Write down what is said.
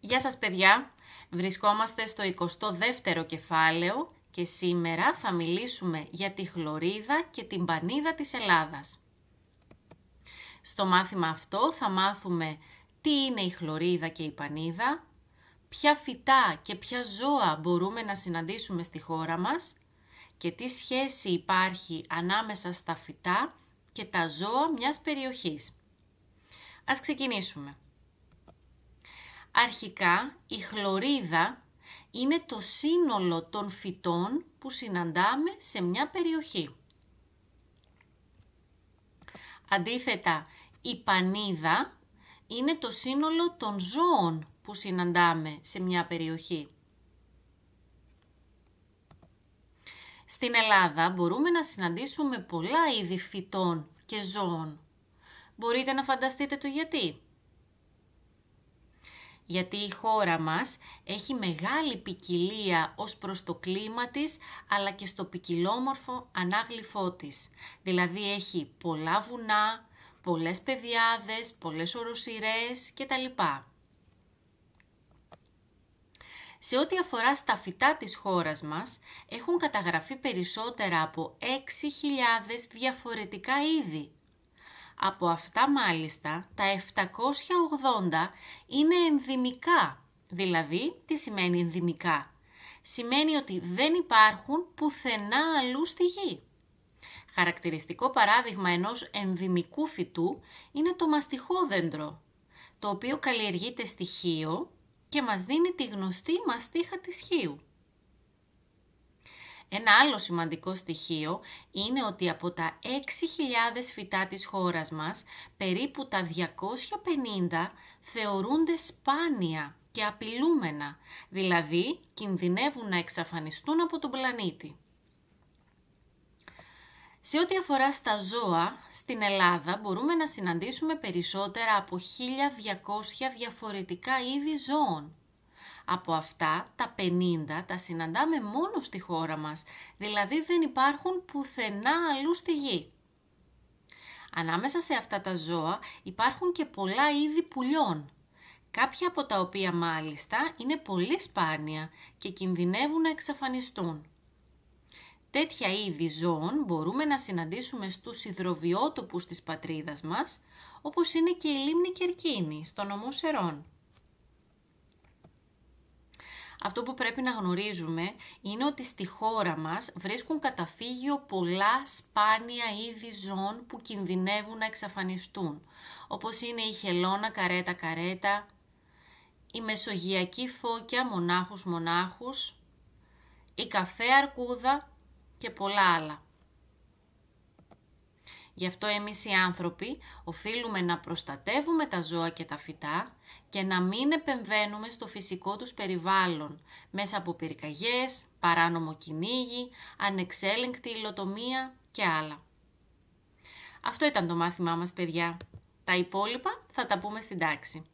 Γεια σας παιδιά, βρισκόμαστε στο 22ο κεφάλαιο και σήμερα θα μιλήσουμε για τη χλωρίδα και την πανίδα της Ελλάδας. Στο μάθημα αυτό θα μάθουμε τι είναι η χλωρίδα και η πανίδα, ποια φυτά και ποια ζώα μπορούμε να συναντήσουμε στη χώρα μας και τι σχέση υπάρχει ανάμεσα στα φυτά και τα ζώα μιας περιοχής. Ας ξεκινήσουμε. Αρχικά, η χλωρίδα είναι το σύνολο των φυτών που συναντάμε σε μια περιοχή. Αντίθετα, η πανίδα είναι το σύνολο των ζώων που συναντάμε σε μια περιοχή. Στην Ελλάδα μπορούμε να συναντήσουμε πολλά είδη φυτών και ζώων. Μπορείτε να φανταστείτε το γιατί? Γιατί η χώρα μας έχει μεγάλη ποικιλία ως προς το κλίμα της, αλλά και στο ποικιλόμορφο ανάγλυφό της. Δηλαδή έχει πολλά βουνά, πολλές πεδιάδες, πολλές οροσειρές κτλ. Σε ό,τι αφορά στα φυτά της χώρας μας, έχουν καταγραφεί περισσότερα από 6.000 διαφορετικά είδη. Από αυτά μάλιστα τα 780 είναι ενδυμικά. Δηλαδή, τι σημαίνει ενδυμικά? Σημαίνει ότι δεν υπάρχουν πουθενά αλλού στη γη. Χαρακτηριστικό παράδειγμα ενός ενδυμικού φυτού είναι το μαστιχόδεντρο, το οποίο καλλιεργείται στη Χίο και μας δίνει τη γνωστή μαστίχα της Χίου. Ένα άλλο σημαντικό στοιχείο είναι ότι από τα 6.000 φυτά της χώρας μας, περίπου τα 250 θεωρούνται σπάνια και απειλούμενα, δηλαδή κινδυνεύουν να εξαφανιστούν από τον πλανήτη. Σε ό,τι αφορά στα ζώα, στην Ελλάδα μπορούμε να συναντήσουμε περισσότερα από 1.200 διαφορετικά είδη ζώων. Από αυτά, τα 50 τα συναντάμε μόνο στη χώρα μας, δηλαδή δεν υπάρχουν πουθενά αλλού στη γη. Ανάμεσα σε αυτά τα ζώα υπάρχουν και πολλά είδη πουλιών, κάποια από τα οποία μάλιστα είναι πολύ σπάνια και κινδυνεύουν να εξαφανιστούν. Τέτοια είδη ζώων μπορούμε να συναντήσουμε στους υδροβιότοπους της πατρίδας μας, όπως είναι και η λίμνη Κερκίνη, στο νομό Σερών. Αυτό που πρέπει να γνωρίζουμε είναι ότι στη χώρα μας βρίσκουν καταφύγιο πολλά σπάνια είδη ζώων που κινδυνεύουν να εξαφανιστούν, όπως είναι η χελώνα καρέτα, η μεσογειακή φώκια μονάχους, η καφέ αρκούδα και πολλά άλλα. Γι' αυτό εμείς οι άνθρωποι οφείλουμε να προστατεύουμε τα ζώα και τα φυτά και να μην επεμβαίνουμε στο φυσικό τους περιβάλλον μέσα από πυρκαγιές, παράνομο κυνήγι, ανεξέλεγκτη υλοτομία και άλλα. Αυτό ήταν το μάθημά μας, παιδιά. Τα υπόλοιπα θα τα πούμε στην τάξη.